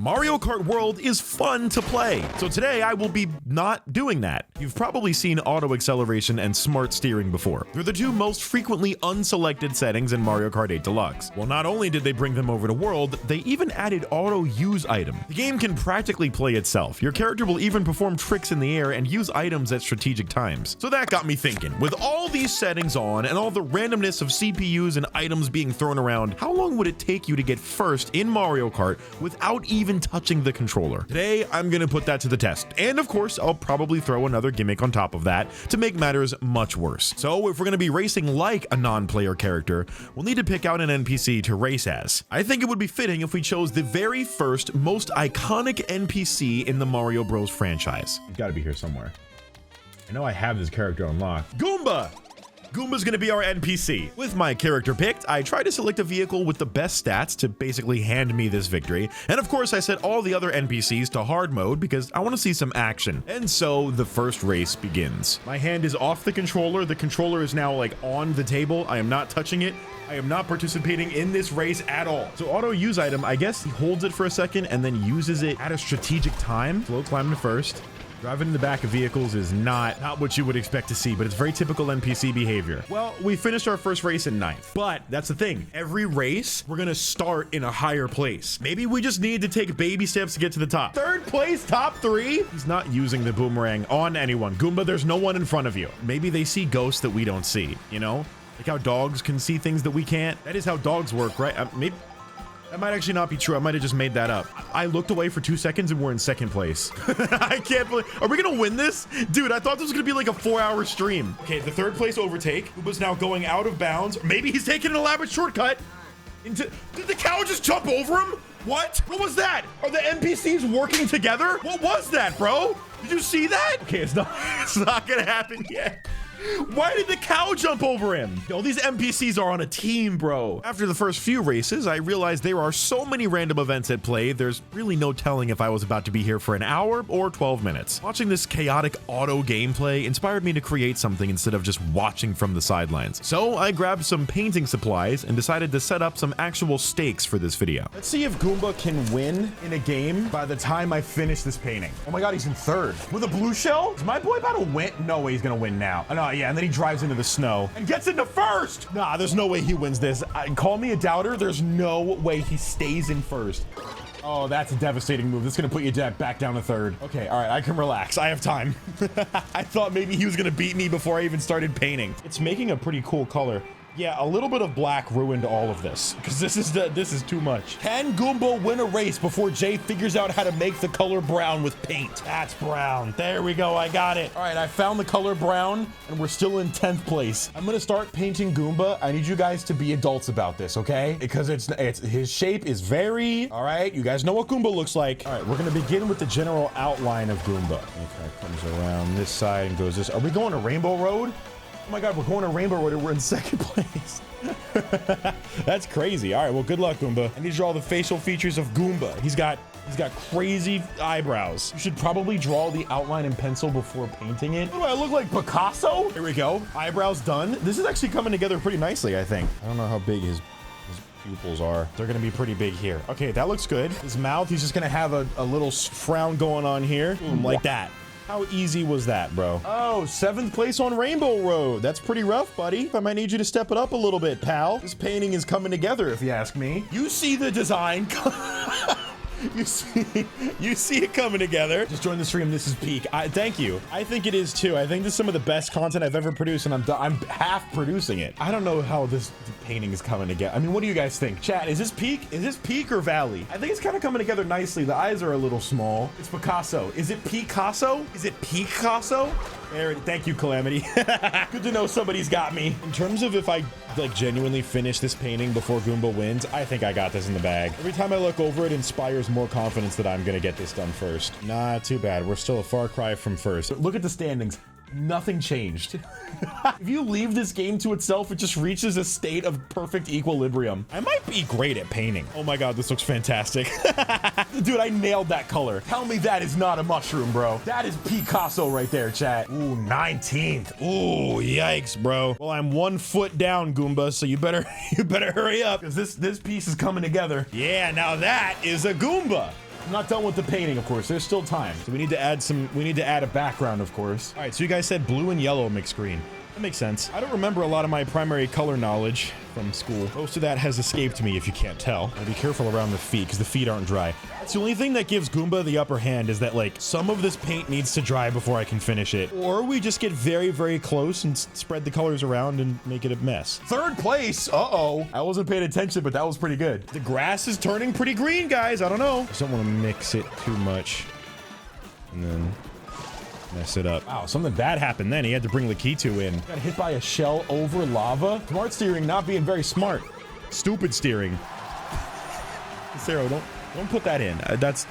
Mario Kart World is fun to play, so today I will be not doing that. You've probably seen auto acceleration and smart steering before. They're the two most frequently unselected settings in Mario Kart 8 Deluxe. Well, not only did they bring them over to World, they even added auto use item. The game can practically play itself. Your character will even perform tricks in the air and use items at strategic times. So that got me thinking, with all these settings on and all the randomness of CPUs and items being thrown around, how long would it take you to get first in Mario Kart without even touching the controller? Today, I'm gonna put that to the test. And of course, I'll probably throw another gimmick on top of that to make matters much worse. So if we're gonna be racing like a non-player character, we'll need to pick out an NPC to race as. I think it would be fitting if we chose the very first, most iconic NPC in the Mario Bros franchise. He's gotta be here somewhere. I know I have this character unlocked. Goomba! Goomba's gonna be our NPC. With my character picked, I tried to select a vehicle with the best stats to basically hand me this victory. And of course, I set all the other NPCs to hard mode because I want to see some action. And so the first race begins. My hand is off the controller. The controller is now like on the table. I am not touching it. I am not participating in this race at all. So auto use item, I guess he holds it for a second and then uses it at a strategic time. Slow climb to first. Driving in the back of vehicles is not what you would expect to see, but it's very typical NPC behavior. Well, we finished our first race in 9th, but that's the thing. Every race, we're gonna start in a higher place. Maybe we just need to take baby steps to get to the top. 3rd place, top 3? He's not using the boomerang on anyone. Goomba, there's no one in front of you. Maybe they see ghosts that we don't see, you know? Like how dogs can see things that we can't. That is how dogs work, right? Maybe that might actually not be true. I might have just made that up. I looked away for 2 seconds and we're in 2nd place. I can't believe, are we gonna win this? Dude, I thought this was gonna be like a 4-hour stream. Okay, the 3rd place overtake. Goomba's now going out of bounds. Maybe he's taking an elaborate shortcut into, did the cow just jump over him? What was that? Are the NPCs working together? What was that, bro? Did you see that? Okay, it's not gonna happen yet. Why did the cow jump over him? Yo, these NPCs are on a team, bro. After the first few races, I realized there are so many random events at play, there's really no telling if I was about to be here for an hour or 12 minutes. Watching this chaotic auto gameplay inspired me to create something instead of just watching from the sidelines. So I grabbed some painting supplies and decided to set up some actual stakes for this video. Let's see if Goomba can win in a game by the time I finish this painting. Oh my God, he's in 3rd. With a blue shell? Is my boy about to win? No way he's gonna win now. No, yeah, and then he drives into the snow and gets into 1st. Nah, there's no way he wins this. Call me a doubter. There's no way he stays in 1st. Oh, that's a devastating move. That's gonna put you back down to 3rd. Okay, all right, I can relax. I have time. I thought maybe he was gonna beat me before I even started painting. It's making a pretty cool color. Yeah, a little bit of black ruined all of this because this is too much. Can Goomba win a race before Jay figures out how to make the color brown with paint? That's brown. There we go. I got it. All right, I found the color brown and we're still in 10th place. I'm gonna start painting Goomba. I need you guys to be adults about this, okay? Because it's his shape is very, all right, you guys know what Goomba looks like. All right, we're gonna begin with the general outline of Goomba. Okay, comes around this side and goes this. Are we going to Rainbow Road? Oh my God, we're going to Rainbow Road and we're in 2nd place. That's crazy. All right, well, good luck, Goomba. And these are all the facial features of Goomba. He's got crazy eyebrows. You should probably draw the outline in pencil before painting it. What do I look like, Picasso? Here we go. Eyebrows done. This is actually coming together pretty nicely, I think. I don't know how big his pupils are. They're gonna be pretty big here. Okay, that looks good. His mouth, he's just gonna have a little frown going on here. Boom, like that. How easy was that, bro? Oh, 7th place on Rainbow Road. That's pretty rough, buddy. I might need you to step it up a little bit, pal. This painting is coming together, if you ask me. You see the design. You see it coming together. Just join the stream. This is peak. Thank you. I think it is too. I think this is some of the best content I've ever produced, and I'm half producing it. I don't know how this painting is coming together. I mean, what do you guys think? Chat, is this peak? Is this peak or valley? I think it's kind of coming together nicely. The eyes are a little small. It's Picasso. Is it Picasso? Is it Picasso? There, thank you, Calamity. Good to know somebody's got me. In terms of if I like genuinely finish this painting before Goomba wins, I think I got this in the bag. Every time I look over, it inspires more confidence that I'm gonna get this done first. Not too bad. We're still a far cry from 1st. Look at the standings. Nothing changed. If you leave this game to itself, it just reaches a state of perfect equilibrium. I might be great at painting. Oh my God, this looks fantastic. Dude, I nailed that color. Tell me that is not a mushroom, bro. That is Picasso right there, chat. Ooh, 19th. Ooh, yikes, bro. Well, I'm 1 foot down, Goomba, so you better hurry up, because this piece is coming together. Yeah, now that is a Goomba. I'm not done with the painting, of course. There's still time. So we need to add a background, of course. All right, so you guys said blue and yellow mixed green. That makes sense. I don't remember a lot of my primary color knowledge from school. Most of that has escaped me, if you can't tell. Gotta be careful around the feet, because the feet aren't dry. That's the only thing that gives Goomba the upper hand, is that, like, some of this paint needs to dry before I can finish it. Or we just get very, very close and spread the colors around and make it a mess. Third place! Uh-oh. I wasn't paying attention, but that was pretty good. The grass is turning pretty green, guys. I don't know. I just don't want to mix it too much. And then mess it up. Wow, something bad happened then. He had to bring Lakitu in. Got hit by a shell over lava. Smart steering not being very smart. Stupid steering. Kacero, don't put that in.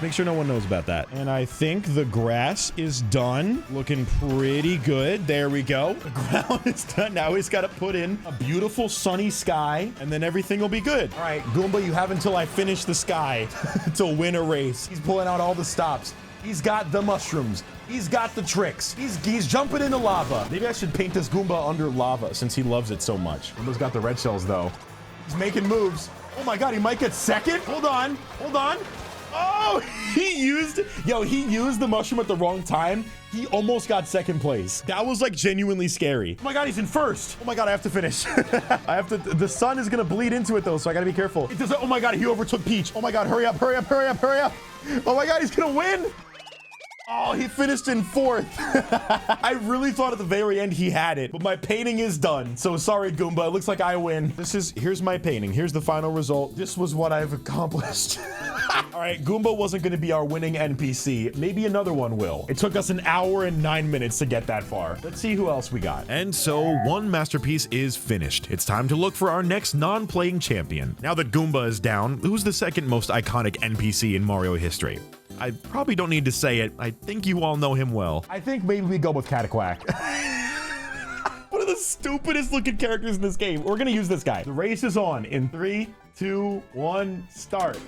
Make sure no one knows about that. And I think the grass is done. Looking pretty good. There we go. The ground is done. Now he's got to put in a beautiful sunny sky, and then everything will be good. All right, Goomba, you have until I finish the sky to win a race. He's pulling out all the stops. He's got the mushrooms. He's got the tricks. He's jumping into lava. Maybe I should paint this Goomba under lava since he loves it so much. Goomba's got the red shells though. He's making moves. Oh my God, he might get second. Hold on, hold on. Oh, he used the mushroom at the wrong time. He almost got second place. That was like genuinely scary. Oh my God, he's in first. Oh my God, I have to finish. The sun is gonna bleed into it though, so I gotta be careful. It doesn't, oh my God, he overtook Peach. Oh my God, hurry up, hurry up, hurry up, hurry up. Oh my God, he's gonna win. Oh, he finished in fourth. I really thought at the very end he had it, but my painting is done. So sorry, Goomba. It looks like I win. Here's my painting. Here's the final result. This was what I've accomplished. All right, Goomba wasn't going to be our winning NPC. Maybe another one will. It took us an hour and 9 minutes to get that far. Let's see who else we got. And so one masterpiece is finished. It's time to look for our next non-playing champion. Now that Goomba is down, who's the second most iconic NPC in Mario history? I probably don't need to say it. I think you all know him well. I think maybe we go with Cataquack. One of the stupidest looking characters in this game. We're gonna use this guy. The race is on in 3, 2, 1, start.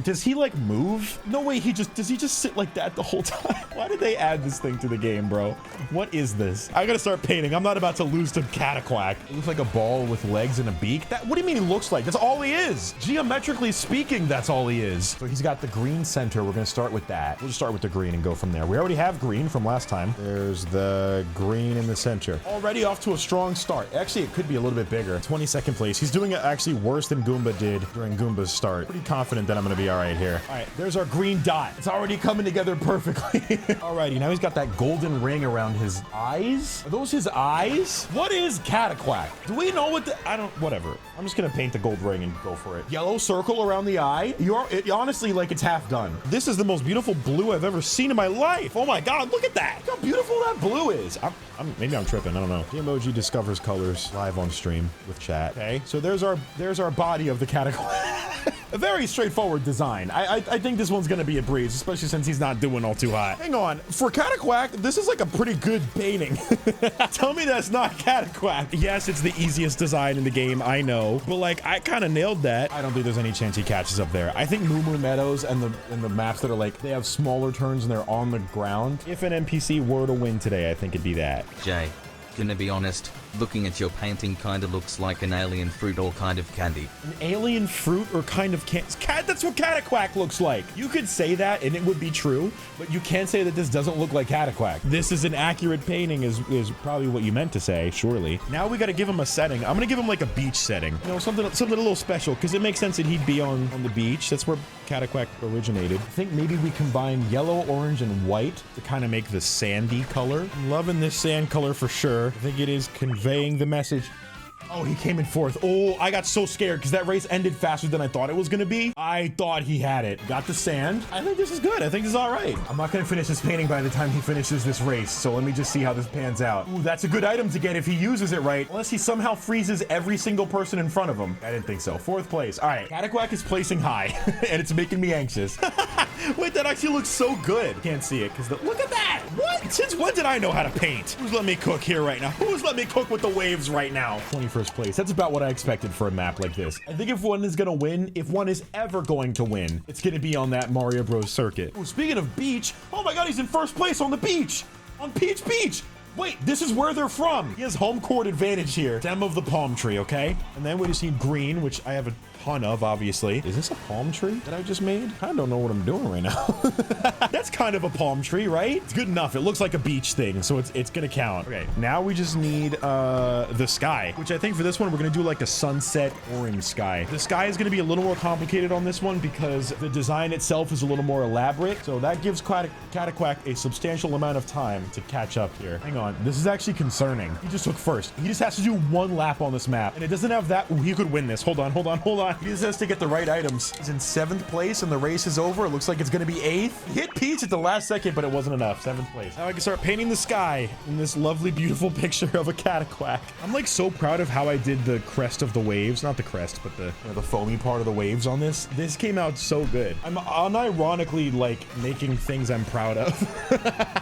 Does he like move? No way, does he just sit like that the whole time? Why did they add this thing to the game, bro? What is this? I gotta start painting. I'm not about to lose to Cataquack. It looks like a ball with legs and a beak. What do you mean he looks like? That's all he is. Geometrically speaking, that's all he is. So he's got the green center. We're gonna start with that. We'll just start with the green and go from there. We already have green from last time. There's the green in the center. Already off to a strong start. Actually, it could be a little bit bigger. 22nd place. He's doing it actually worse than Goomba did during Goomba's start. Pretty confident that I'm gonna be all right here. All right, there's our green dot. It's already coming together perfectly. Alrighty, now he's got that golden ring around his eyes. Are those his eyes? What is Cataquack? Do we know what whatever. I'm just gonna paint the gold ring and go for it. Yellow circle around the eye. Honestly, like it's half done. This is the most beautiful blue I've ever seen in my life. Oh my God, look at that. Look how beautiful that blue is. Maybe I'm tripping, I don't know. JayMoji discovers colors live on stream with chat. Okay, so there's our body of the Cataquack. A very straightforward design. I think this one's gonna be a breeze, especially since he's not doing all too hot. Hang on, for Cataquack, this is like a pretty good painting. Tell me that's not Cataquack. Yes, it's the easiest design in the game, I know, but like I kind of nailed that. I don't think there's any chance he catches up there. I think Moo Moo Meadows and the maps that are like, they have smaller turns and they're on the ground. If an NPC were to win today, I think it'd be that. Jay, gonna be honest, looking at your painting kind of looks like an alien fruit or kind of candy. An alien fruit or kind of candy? That's what Cataquack looks like. You could say that and it would be true, but you can't say that this doesn't look like Cataquack. This is an accurate painting is probably what you meant to say, surely. Now we got to give him a setting. I'm gonna give him like a beach setting. You know, something a little special, because it makes sense that he'd be on the beach. That's where Cataquack originated. I think maybe we combine yellow, orange, and white to kind of make the sandy color. I'm loving this sand color for sure. I think it is conveying the message. Oh, he came in fourth. Oh, I got so scared because that race ended faster than I thought it was gonna be. I thought he had it. Got the sand. I think this is good. I think this is all right. I'm not gonna finish this painting by the time he finishes this race, so let me just see how this pans out. Ooh, that's a good item to get if he uses it right, unless he somehow freezes every single person in front of him. I didn't think so. Fourth place. All right, Cataquack is placing high, and it's making me anxious. Wait, that actually looks so good. Can't see it because look at that. What? Since when did I know how to paint? Who's letting me cook here right now? Who's letting me cook with the waves right now? 21st place. That's about what I expected for a map like this. I think if one is gonna win, if one is ever going to win, it's gonna be on that Mario Bros circuit. Oh, speaking of beach, oh my God, he's in first place on the beach. On Peach Beach. Wait, this is where they're from. He has home court advantage here. Stem of the palm tree, okay? And then we just need green, which I have a ton of, obviously. Is this a palm tree that I just made? I don't know what I'm doing right now. That's kind of a palm tree, right? It's good enough. It looks like a beach thing, so it's gonna count. Okay, now we just need the sky, which I think for this one, we're gonna do like a sunset orange sky. The sky is gonna be a little more complicated on this one because the design itself is a little more elaborate. So that gives Cataquack a substantial amount of time to catch up here. Hang on, this is actually concerning. He just took first. He just has to do one lap on this map, and it doesn't have that. Ooh, he could win this. Hold on. He just has to get the right items. He's in 7th place, and the race is over. It looks like it's gonna be 8th. He hit Peach at the last second, but it wasn't enough. 7th place. Now I can start painting the sky in this lovely, beautiful picture of a Cataquack. I'm like so proud of how I did the crest of the waves. Not the crest, but the foamy part of the waves on this. This came out so good. I'm unironically like making things I'm proud of.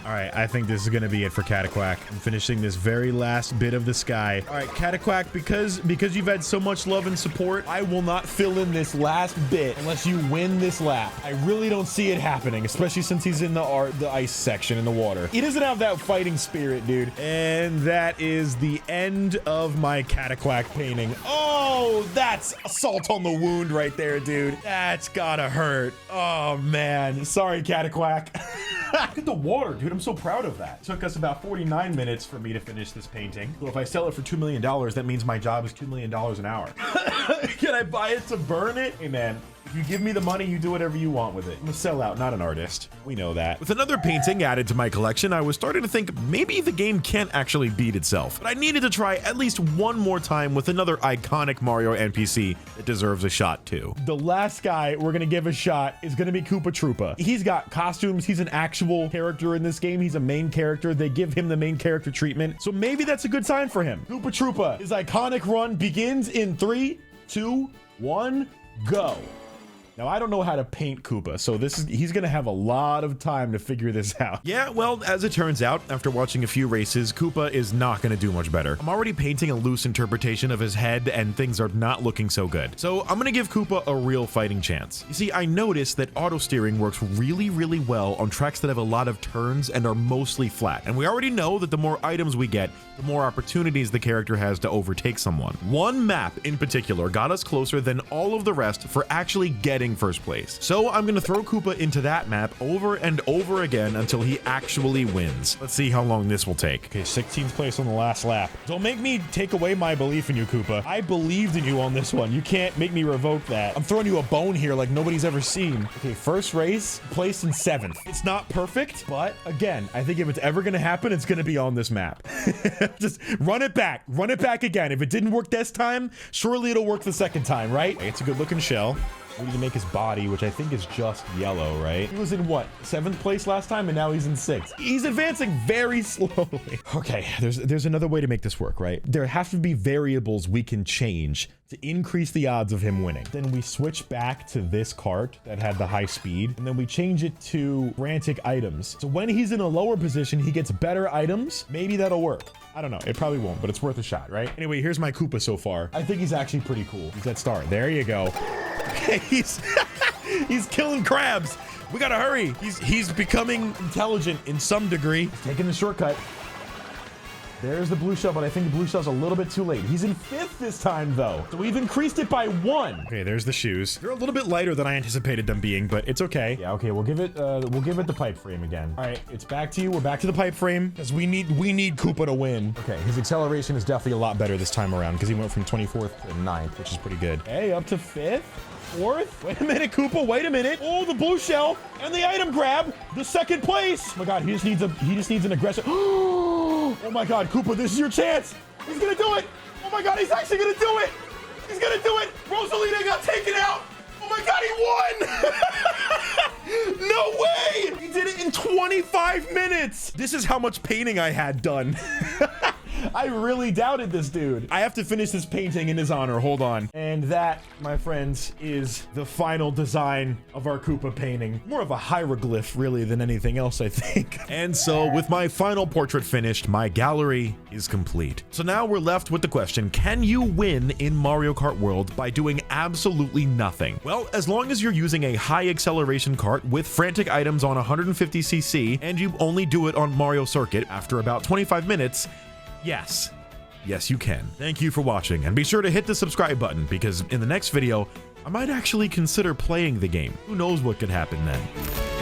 All right, I think this is gonna be it for Cataquack. I'm finishing this very last bit of the sky. All right, Cataquack, because you've had so much love and support, I will not fill in this last bit unless you win this lap. I really don't see it happening, especially since he's in the ice section in the water. He doesn't have that fighting spirit, dude. And that is the end of my Cataquack painting. Oh, that's a salt on the wound right there, dude. That's gotta hurt. Oh man, sorry, Cataquack. Look at the water, dude. I'm so proud of that. It took us about 49 minutes for me to finish this painting. So if I sell it for $2 million, that means my job is $2 million an hour. Can I buy it to burn it? Hey man, if you give me the money, you do whatever you want with it. I'm a sellout, not an artist. We know that. With another painting added to my collection, I was starting to think maybe the game can't actually beat itself. But I needed to try at least one more time with another iconic Mario NPC that deserves a shot too. The last guy we're gonna give a shot is gonna be Koopa Troopa. He's got costumes. He's an actual character in this game. He's a main character. They give him the main character treatment. So maybe that's a good sign for him. Koopa Troopa, his iconic run begins in 3, 2, 1, go. Now, I don't know how to paint Koopa, so he's gonna have a lot of time to figure this out. Yeah, well, as it turns out, after watching a few races, Koopa is not gonna do much better. I'm already painting a loose interpretation of his head, and things are not looking so good. So I'm gonna give Koopa a real fighting chance. You see, I noticed that auto steering works really, really well on tracks that have a lot of turns and are mostly flat. And we already know that the more items we get, the more opportunities the character has to overtake someone. One map in particular got us closer than all of the rest for actually getting first place. So I'm gonna throw Koopa into that map over and over again until he actually wins. Let's see how long this will take. Okay, 16th place on the last lap. Don't make me take away my belief in you, Koopa. I believed in you on this one. You can't make me revoke that. I'm throwing you a bone here like nobody's ever seen. Okay, first race, placed in 7th. It's not perfect, but again, I think if it's ever gonna happen, it's gonna be on this map. Just run it back again. If it didn't work this time, surely it'll work the second time, right? It's a good looking shell. We need to make his body, which I think is just yellow, right? He was in what, 7th place last time, and now he's in 6th. He's advancing very slowly. Okay, there's another way to make this work, right? There have to be variables we can change to increase the odds of him winning. Then we switch back to this cart that had the high speed, and then we change it to frantic items. So when he's in a lower position, he gets better items. Maybe that'll work. I don't know. It probably won't, but it's worth a shot, right? Anyway, here's my Koopa so far. I think he's actually pretty cool. He's that star. There you go. Okay, he's killing crabs. We gotta hurry. He's becoming intelligent in some degree. He's taking the shortcut. There's the blue shell, but I think the blue shell's a little bit too late. He's in 5th this time, though. So we've increased it by 1. Okay, there's the shoes. They're a little bit lighter than I anticipated them being, but it's okay. Yeah, okay, we'll give it the pipe frame again. All right, it's back to you. We're back to the pipe frame because we need Koopa to win. Okay, his acceleration is definitely a lot better this time around because he went from 24th to 9th, which is pretty good. Hey, up to 5th. 4th? Wait a minute, Koopa, wait a minute. Oh, the blue shell and the item grab, the 2nd place. Oh my God, he just needs an aggressive. Oh my God, Koopa, this is your chance. He's gonna do it. Oh my God, he's actually gonna do it. He's gonna do it. Rosalina got taken out. Oh my God, he won. No way. He did it in 25 minutes. This is how much painting I had done. I really doubted this dude. I have to finish this painting in his honor. Hold on. And that, my friends, is the final design of our Koopa painting. More of a hieroglyph, really, than anything else, I think. And so, with my final portrait finished, my gallery is complete. So now we're left with the question, can you win in Mario Kart World by doing absolutely nothing? Well, as long as you're using a high acceleration cart with frantic items on 150cc, and you only do it on Mario Circuit after about 25 minutes, yes, you can. Thank you for watching, and be sure to hit the subscribe button because in the next video, I might actually consider playing the game. Who knows what could happen then?